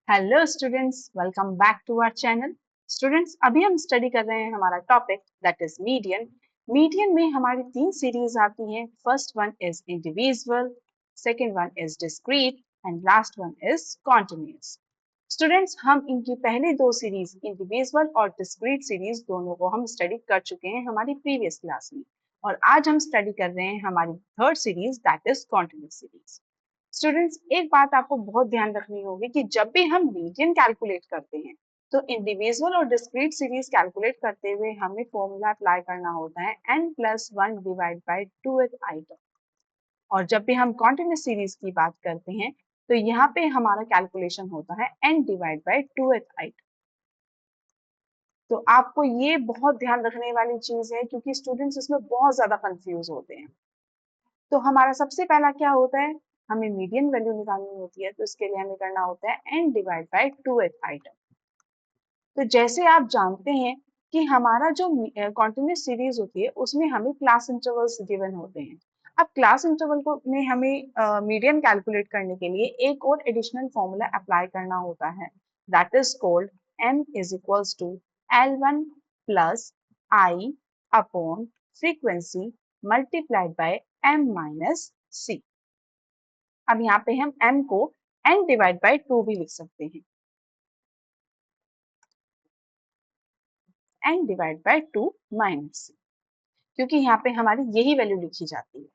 Hello students, welcome back to our channel. Students, अभी हम study कर रहे हैं हमारा topic that is median. Median में हमारी तीन सीरीज आती हैं। First one is individual, second one is discrete and last one is continuous. Students, हम इनकी पहली दो सीरीज इंडिविजुअल और डिस्क्रीट सीरीज दोनों को हम स्टडी कर चुके हैं हमारी प्रीवियस क्लास में, और आज हम स्टडी कर रहे हैं हमारी third series that is continuous series. Students, एक बात आपको बहुत ध्यान रखनी होगी कि जब भी हम मीडियन कैलकुलेट करते हैं तो इंडिविजुअल और डिस्क्रीट सीरीज कैलकुलेट करते हुए हमें फॉर्मूला अप्लाई करना होता है n+1 divide by 2th item. और जब भी हम कॉन्टिन्यूअस सीरीज की बात करते हैं तो यहाँ पे हमारा कैलकुलेशन होता है n divide by 2th item. तो आपको ये बहुत ध्यान रखने वाली चीज है क्योंकि स्टूडेंट्स इसमें बहुत ज्यादा कंफ्यूज होते हैं। तो हमारा सबसे पहला क्या होता है, हमें मीडियन वैल्यू निकालनी होती है, तो इसके लिए हमें करना होता है n divide by 2th item. तो जैसे आप जानते हैं कि हमारा जो कॉन्टिन्यूअस सीरीज होती है उसमें हमें क्लास इंटरवल्स गिवन होते हैं। अब क्लास इंटरवल को में हमें मीडियन कैलकुलेट करने के लिए एक और एडिशनल फॉर्मूला अप्लाई करना होता है that is called m is equals to L1 plus I upon frequency multiplied by m minus c। अब यहाँ पे हम m को n डिवाइड बाय 2 भी लिख सकते हैं, n divide bye 2 minus c, क्योंकि यहाँ पे हमारी यही वैल्यू लिखी जाती है।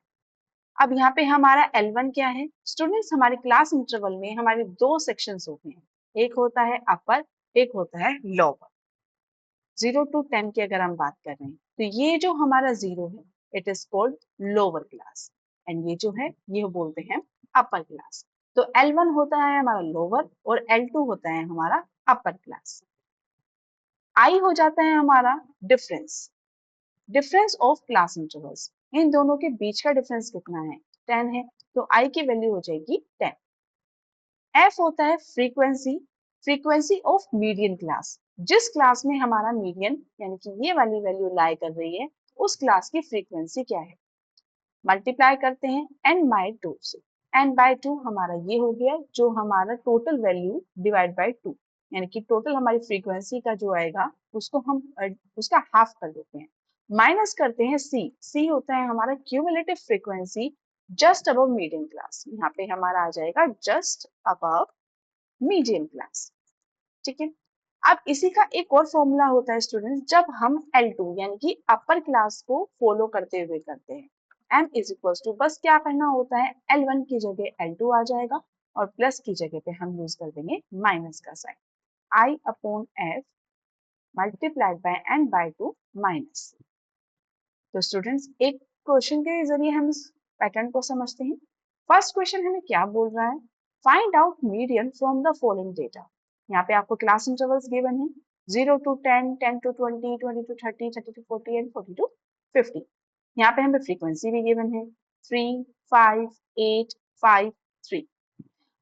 अब यहाँ पे हमारा L1 क्या है स्टूडेंट्स, हमारे क्लास इंटरवल में हमारे दो सेक्शंस होते हैं, एक होता है अपर, एक होता है लोअर। 0 to 10 की अगर हम बात कर रहे हैं तो ये जो हमारा 0 है it is called lower class, and ये जो है ये बोलते हैं अपर क्लास। तो L1 होता है हमारा लोअर और L2 होता है हमारा अपर क्लास। I हो जाता है हमारा difference, difference of class intervals. इन दोनों के बीच का डिफरेंस कितना है, 10 है, तो I की वैल्यू हो जाएगी 10। F होता है frequency, frequency of median class, जिस क्लास में हमारा मीडियन यानी कि ये वाली वैल्यू लाई कर रही है उस क्लास की फ्रीक्वेंसी क्या है। मल्टीप्लाई करते हैं n बाय 2 से, n बाय 2 हमारा ये हो गया जो हमारा टोटल वैल्यू डिवाइड बाय 2, यानी कि टोटल हमारी फ्रीक्वेंसी का जो आएगा उसको हम उसका हाफ कर देते हैं। माइनस करते हैं c, c होता है हमारा cumulative frequency just above median class, यहाँ पे हमारा आ जाएगा जस्ट अबव मीडियन क्लास। ठीक है। अब इसी का एक और फॉर्मूला होता है स्टूडेंट्स, जब हम L2 यानी कि अपर क्लास को फॉलो करते हुए करते हैं, m इज इक्वल टू बस क्या करना होता है L1 की जगह L2 आ जाएगा और प्लस की जगह पे हम यूज कर देंगे माइनस का sign, I upon f multiplied by n by 2 minus. तो स्टूडेंट्स, एक क्वेश्चन के जरिए हम इस पैटर्न को समझते हैं। फर्स्ट क्वेश्चन हमें क्या बोल रहा है, find out median from the following data. यहाँ पे आपको क्लास इंटरवल्स गिवन है 0 to 10, 10 to 20, 20 to 30, 30 to 40 and 40 to 50। यहाँ पे हमें फ्रीक्वेंसी भी गिवन है 3, 5, 8, 5, 3।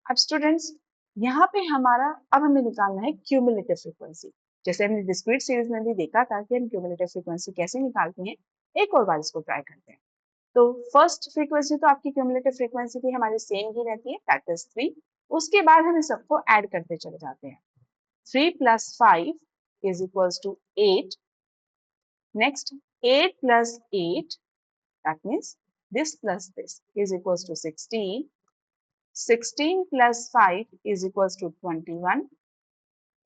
अब स्टूडेंट्स, यहाँ पे हमारा अब हमें निकालना है क्यूमुलेटिव फ्रीक्वेंसी। जैसे हमने डिस्क्रीट सीरीज में भी देखा था कि हम क्यूमुलेटिव फ्रीक्वेंसी कैसे निकालते हैं, एक और बार इसको ट्राई करते हैं। तो फर्स्ट फ्रीक्वेंसी तो आपकी क्यूमुलेटिव फ्रीक्वेंसी की हमारी सेम ही रहती है दैट इज 3। उसके बाद हम सबको ऐड करते चले जाते हैं, 3 plus 5 is equals to 8। Next, 8 plus 8, that means this plus this is equals to 16। 16 plus 5 is equals to 21।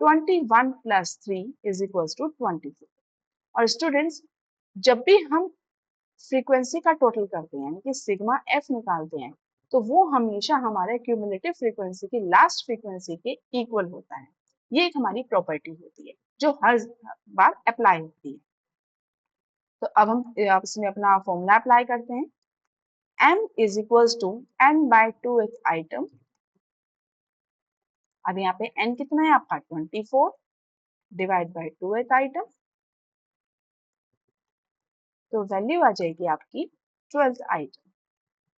21 plus 3 is equals to 24। और स्टूडेंट्स, जब भी हम फ्रीक्वेंसी का टोटल करते हैं यानी कि सिग्मा एफ निकालते हैं तो वो हमेशा हमारे क्यूमुलेटिव फ्रीक्वेंसी की लास्ट फ्रीक्वेंसी के इक्वल होता है। ये एक हमारी प्रॉपर्टी होती है जो हर बार अप्लाई होती है। तो अब हम इसमें अपना फॉर्मूला अप्लाई करते हैं, m is equals to n by 2th item. अब यहाँ पे n कितना है आपका 24 डिवाइड बाय 2th आइटम, तो वैल्यू आ जाएगी आपकी 12th आइटम।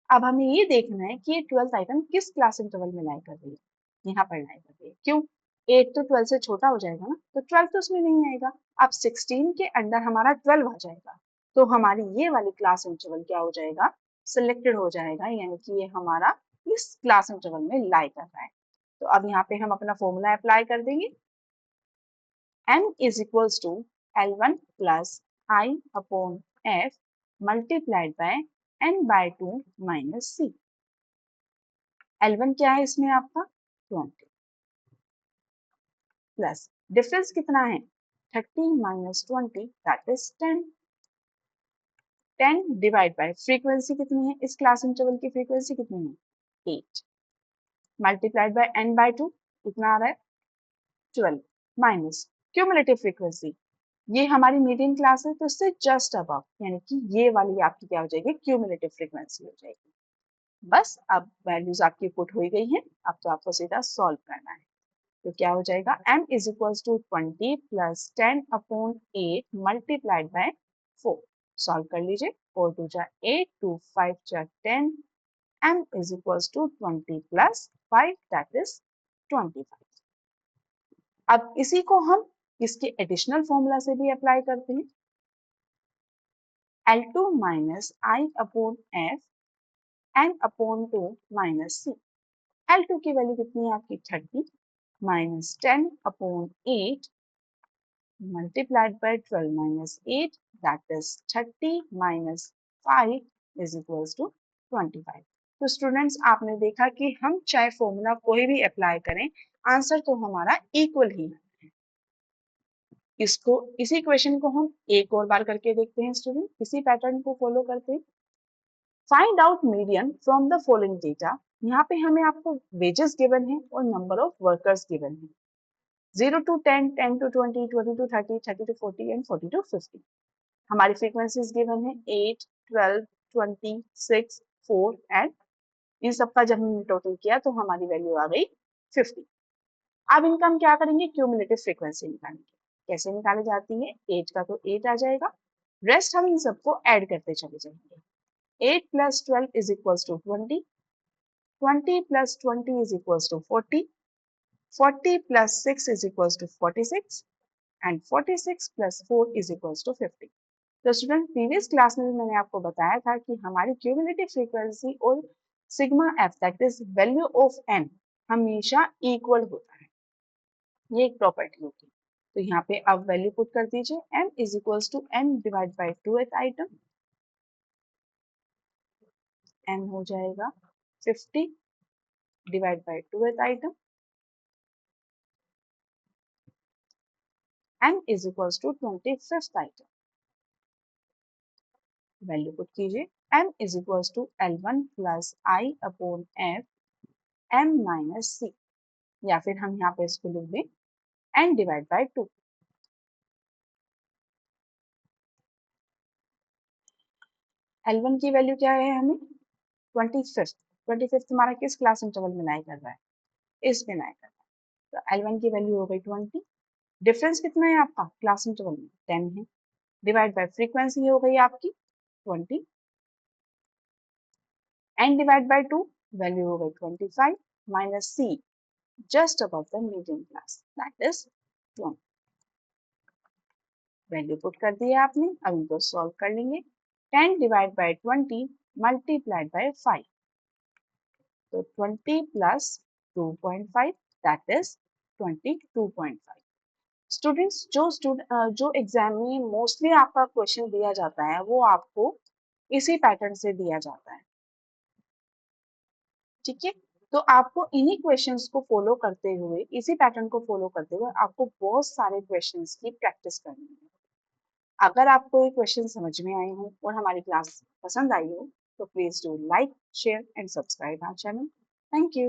अब हमें ये देखना है कि ये 12th आइटम किस क्लास इंटरवल में लाई कर रही है, यहाँ पर लाई कर रही है। क्यों, 8 तो 12 से छोटा हो जाएगा ना, तो 12 तो उसमें नहीं आएगा। अब 16 के अंदर हमारा 12 आ जाएगा, तो हमारी ये वाली क्लास इंटरवल क्या हो जाएगा, सिलेक्टेड हो जाएगा, यानी कि ये हमारा इस क्लास इंटरवल में लाई कर रहा है। तो तो अब यहाँ पे हम अपना फॉर्मूला अप्लाई कर देंगे। m is equals to L1 plus I upon F multiplied by n by 2 minus C। L1 क्या है इसमें आपका 20 प्लस डिफरेंस कितना है 30 minus 20 that is 10। 10 divide by frequency कितनी है, इस क्लास इंटरवल की फ्रीक्वेंसी कितनी है 8 मल्टीप्लाइड बाय n बाय 2 कितना आ रहा है 12 माइनस क्यूमुलेटिव फ्रीक्वेंसी, ये हमारी मीडियन क्लास है तो इससे जस्ट अबव, यानी कि ये वाली आपकी क्या हो जाएगी क्यूमुलेटिव फ्रीक्वेंसी हो जाएगी। बस अब वैल्यूज आपकी पुट हो गई हैं, अब तो आपको सीधा सॉल्व करना है। तो क्या हो जाएगा m is equals to 20 plus 10 upon 8 multiplied by 4। Solve कर लीजिए, 4 2 जा 8, 2 5 जा 10, m is equals to 20 plus 5 that is 25। अब इसी को हम इसके एडिशनल फॉर्मूला से भी अप्लाई करते हैं। L2 minus I upon F n upon 2 minus C। L2 की वैल्यू कितनी है आपकी 30 minus 10 upon 8 multiplied by 12 minus 8 that is 30 minus 5 is equals to 25। तो स्टूडेंट्स आपने देखा कि हम चाहे फॉर्मूला कोई भी अप्लाई करें आंसर तो हमारा इक्वल ही है। इसको इसी क्वेश्चन को हम एक और बार करके देखते हैं स्टूडेंट, इसी पैटर्न को फॉलो करते हैं। Find out median from the following data. यहाँ पे हमें आपको वेजेस गिवन है और नंबर ऑफ वर्कर्स गिवन है 0 to 10, 10 to 20, 20 to 30, 30 to 40 and 40 to 50। हमारी फ्रीक्वेंसीज गिवन है 8, 12, 20, 6, 4 एंड इन सबका जब हमने टोटल किया तो हमारी वैल्यू आ गई 50। अब इनका हम क्या करेंगे क्यूमुलेटिव फ्रीक्वेंसी निकालेंगे। कैसे निकाली जाती है 8 का तो 8 आ जाएगा, रेस्ट हम इन सबको ऐड करते चले जाएंगे। 8 plus 12 is equals to 20, 20 plus 20 is equals to 40, 40 plus 6 is equals to 46 and 46 plus 4 is equals to 50। तो स्टूडेंट प्रीवियस क्लास में भी मैंने आपको बताया था कि हमारी क्यूमुलेटिव फ्रीक्वेंसी और sigma F that is value of N हमेशा इक्वल होता है, ये एक प्रॉपर्टी होती है। तो यहाँ पे अब वैल्यू पुट कर दीजिए m is equals to n divide by 2th item, m हो जाएगा 50 divide by 2th item, n is equals to 25th item. Value put कीजिए m is equals to L1 plus I upon F m minus C, या फिर हम यहाँ पे इसको लिख दें n डिवाइड बाय 2। L1 की वैल्यू क्या है हमें 25th हमारा किस क्लास इंटरवल में लाई कर रहा है, इसमें लाई कर रहा है। तो L1 की वैल्यू हो गई 20, डिफरेंस कितना है आपका क्लास इंटरवल में 10 है, डिवाइड बाय फ्रीक्वेंसी हो गई आपकी 20, n डिवाइड बाय 2 वैल्यू हो गई 25 minus C just above the median class that is 20। Value put कर दिया आपने, अब इनको सॉल्व कर लेंगे। 10 डिवाइड बाय 20 मल्टीप्लाइड बाय 5, तो 20 प्लस 2.5 दैट इज 22.5। स्टूडेंट्स जो एग्जाम में मोस्टली आपका क्वेश्चन दिया जाता है वो आपको इसी पैटर्न से दिया जाता है, ठीक है। तो आपको इन्हीं क्वेश्चंस को फॉलो करते हुए, इसी पैटर्न को फॉलो करते हुए आपको बहुत सारे क्वेश्चंस की प्रैक्टिस करनी है। अगर आपको ये क्वेश्चन समझ में आए हो और हमारी क्लास पसंद आई हो तो please do like, share and subscribe our channel. Thank you.